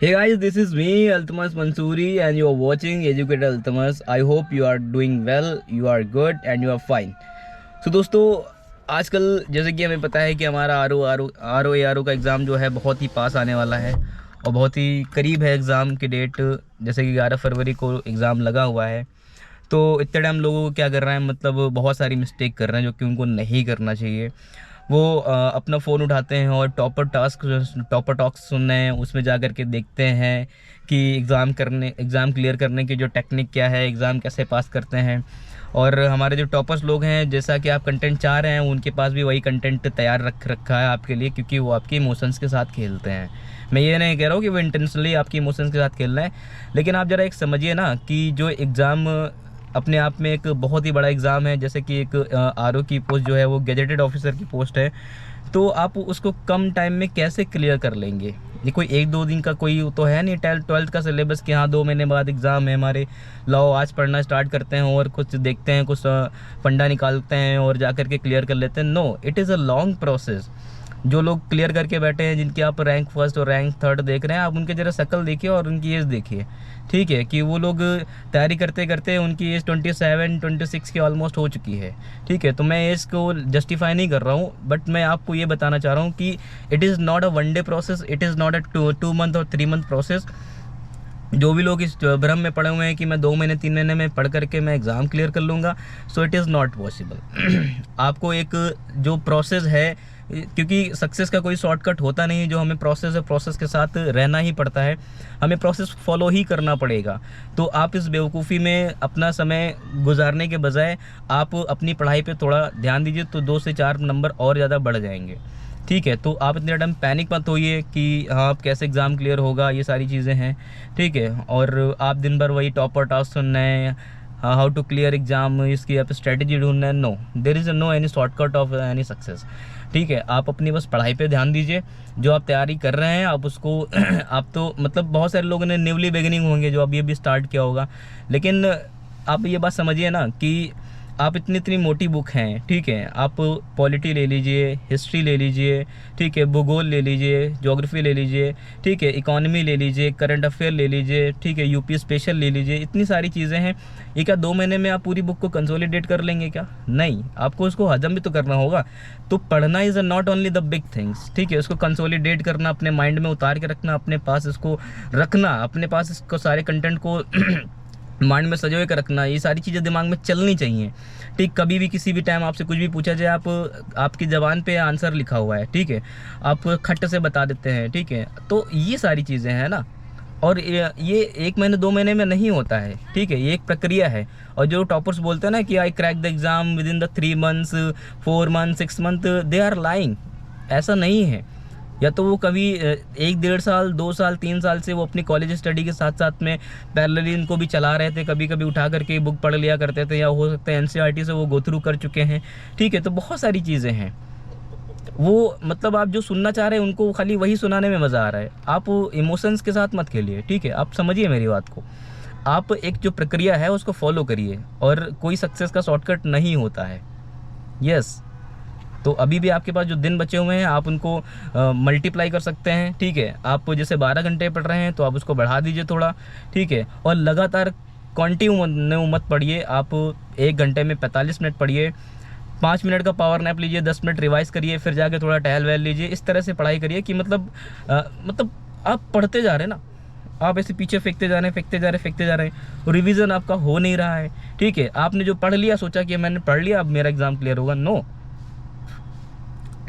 Hey guys, this is me, Altamas Mansoori, and you are watching Educated Altamas. I hope you are doing well, you are good, and you are fine. So दोस्तों, आजकल जैसे कि हमें पता है कि हमारा आर ओ का एग्ज़ाम जो है बहुत ही पास आने वाला है और बहुत ही करीब है एग्ज़ाम की डेट। जैसे कि 11 फरवरी को एग्ज़ाम लगा हुआ है। तो इतने टाइम लोगों को क्या कर रहे हैं, मतलब बहुत सारी मिस्टेक कर रहे हैं जो कि उनको नहीं करना चाहिए। वो अपना फ़ोन उठाते हैं और टॉपर टॉक्स सुन रहे हैं, उसमें जा कर के देखते हैं कि एग्ज़ाम क्लियर करने की जो टेक्निक क्या है, एग्ज़ाम कैसे पास करते हैं। और हमारे जो टॉपर्स लोग हैं, जैसा कि आप कंटेंट चाह रहे हैं, उनके पास भी वही कंटेंट तैयार रखा है आपके लिए, क्योंकि वो आपके इमोशंस के साथ खेलते हैं। मैं ये नहीं कह रहा हूँ कि वो इंटेंशनली आपके इमोशंस के साथ खेल रहे हैं, लेकिन आप ज़रा एक समझिए ना कि जो एग्ज़ाम अपने आप में एक बहुत ही बड़ा एग्ज़ाम है। जैसे कि एक आरओ की पोस्ट जो है वो गैजेटेड ऑफिसर की पोस्ट है, तो आप उसको कम टाइम में कैसे क्लियर कर लेंगे? ये कोई 1-2 दिन का कोई तो है नहीं, 12th का सिलेबस कि हाँ 2 महीने बाद एग्ज़ाम है हमारे, लाओ आज पढ़ना स्टार्ट करते हैं और कुछ देखते हैं, कुछ फंडा निकालते हैं और जा कर के क्लियर कर लेते हैं। No, it is a long process. जो लोग क्लियर करके बैठे हैं, जिनके आप रैंक फर्स्ट और रैंक थर्ड देख रहे हैं, आप उनके ज़रा शक्ल देखिए और उनकी एज देखिए। ठीक है कि वो लोग तैयारी करते करते उनकी एज 27-26 की ऑलमोस्ट हो चुकी है। ठीक है, तो मैं एज को जस्टिफाई नहीं कर रहा हूँ, बट मैं आपको ये बताना चाह रहा हूँ कि it is not a 1 day process, it is not a 2 month और 3 मंथ प्रोसेस। जो भी लोग इस भ्रम में पड़े हुए हैं कि मैं 2 महीने 3 महीने में पढ़ करके मैं एग्ज़ाम क्लियर कर लूँगा, so it is not possible. आपको एक जो प्रोसेस है, क्योंकि सक्सेस का कोई शॉर्टकट होता नहीं है, जो हमें प्रोसेस है, प्रोसेस के साथ रहना ही पड़ता है, हमें प्रोसेस फॉलो ही करना पड़ेगा। तो आप इस बेवकूफ़ी में अपना समय गुजारने के बजाय आप अपनी पढ़ाई पे थोड़ा ध्यान दीजिए, तो 2 से 4 नंबर और ज़्यादा बढ़ जाएंगे। ठीक है, तो आप इतने टाइम पैनिक मत होइए कि हाँ आप कैसे एग्ज़ाम क्लियर होगा, ये सारी चीज़ें हैं। ठीक है, और आप दिन भर वही टॉपर टास्क सुन रहे हैं, हाउ टू क्लियर एग्ज़ाम, इसकी आप स्ट्रेटजी ढूंढ रहे हैं। No, there is no any shortcut of any success. ठीक है, आप अपनी बस पढ़ाई पे ध्यान दीजिए। जो आप तैयारी कर रहे हैं आप उसको आप तो मतलब बहुत सारे लोगों ने न्यूली बिगिनिंग होंगे जो अभी अभी स्टार्ट किया होगा, लेकिन आप ये बात समझिए ना कि आप इतनी मोटी बुक हैं। ठीक है, आप पॉलिटी ले लीजिए, हिस्ट्री ले लीजिए, ठीक है, भूगोल ले लीजिए, ज्योग्राफी ले लीजिए, ठीक है, इकोनॉमी ले लीजिए, करंट अफेयर ले लीजिए, ठीक है, यूपी स्पेशल ले लीजिए। इतनी सारी चीज़ें हैं, ये क्या 2 महीने में आप पूरी बुक को कंसोलिडेट कर लेंगे क्या? नहीं, आपको उसको हजम भी तो करना होगा। तो पढ़ना is not only the big things. ठीक है, उसको कंसोलिडेट करना, अपने माइंड में उतार के रखना, अपने पास इसको रखना, अपने पास इसको सारे कंटेंट को माइंड में सजोए कर रखना, ये सारी चीज़ें दिमाग में चलनी चाहिए। ठीक, कभी भी किसी भी टाइम आपसे कुछ भी पूछा जाए, आपकी ज़बान पे आंसर लिखा हुआ है। ठीक है, आप खट से बता देते हैं। ठीक है, तो ये सारी चीज़ें हैं ना, और ये 1 महीने 2 महीने में नहीं होता है। ठीक है, ये एक प्रक्रिया है। और जो टॉपर्स बोलते हैं ना कि I crack the exam within the 3 months, 4 month, 6 month, they are lying. ऐसा नहीं है। या तो वो कभी 1-1.5 साल, 2 साल, 3 साल से वो अपनी कॉलेज स्टडी के साथ साथ में पैरेलली इनको भी चला रहे थे, कभी कभी उठा करके बुक पढ़ लिया करते थे, या हो सकता है एनसीईआरटी से वो गो थ्रू कर चुके हैं। ठीक है, तो बहुत सारी चीज़ें हैं। वो मतलब आप जो सुनना चाह रहे हैं उनको खाली वही सुनाने में मज़ा आ रहा है, आप इमोशंस के साथ मत खेलिए। ठीक है, आप समझिए मेरी बात को। आप एक जो प्रक्रिया है उसको फॉलो करिए, और कोई सक्सेस का शॉर्टकट नहीं होता है। यस, तो अभी भी आपके पास जो दिन बचे हुए हैं आप उनको मल्टीप्लाई कर सकते हैं। ठीक है, आप जैसे 12 घंटे पढ़ रहे हैं तो आप उसको बढ़ा दीजिए थोड़ा। ठीक है, और लगातार कंटिन्यू मत पढ़िए। आप 1 घंटे में 45 मिनट पढ़िए, 5 मिनट का पावर नैप लीजिए, 10 मिनट रिवाइज़ करिए, फिर जाके थोड़ा टहल वहल लीजिए। इस तरह से पढ़ाई करिए कि मतलब आप पढ़ते जा रहे हैं ना, आप ऐसे पीछे फेंकते जा रहे हैं, रिवीजन आपका हो नहीं रहा है। ठीक है, आपने जो पढ़ लिया, सोचा कि मैंने पढ़ लिया अब मेरा एग्ज़ाम क्लियर होगा। नो,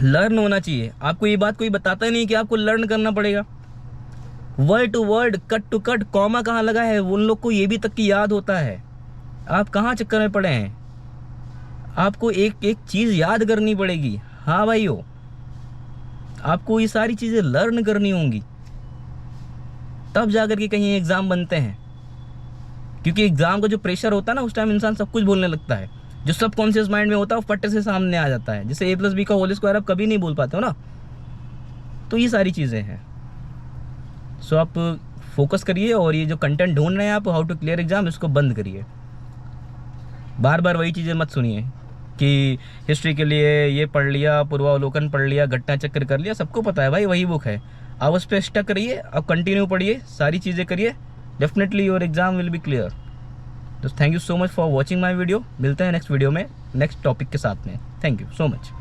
लर्न होना चाहिए। आपको ये बात कोई बताता ही नहीं कि आपको लर्न करना पड़ेगा। Word to word, cut to cut, comma कहाँ लगा है उन लोग को ये भी तक की याद होता है। आप कहाँ चक्कर में पड़े हैं? आपको एक एक चीज़ याद करनी पड़ेगी। हाँ भाइयों, आपको ये सारी चीज़ें लर्न करनी होंगी, तब जाकर के कहीं एग्ज़ाम बनते हैं। क्योंकि एग्ज़ाम का जो प्रेशर होता है ना, उस टाइम इंसान सब कुछ बोलने लगता है। जो सब कॉन्शियस माइंड में होता है वो फट्टे से सामने आ जाता है। जैसे A+B का होल स्क्वायर आप कभी नहीं बोल पाते हो ना, तो ये सारी चीज़ें हैं। सो आप फोकस करिए, और ये जो कंटेंट ढूंढ रहे हैं आप, हाउ टू क्लियर एग्ज़ाम, इसको बंद करिए। बार बार वही चीज़ें मत सुनिए कि हिस्ट्री के लिए ये पढ़ लिया, पूर्वावलोकन पढ़ लिया, घटना चक्र कर लिया। सबको पता है भाई, वही बुक है। आप उस पर स्टक रहिए, आप कंटिन्यू पढ़िए, सारी चीज़ें करिए, definitely your exam will be clear. तो thank you so much for watching my video. मिलते हैं नेक्स्ट वीडियो में नेक्स्ट टॉपिक के साथ में। Thank you so much.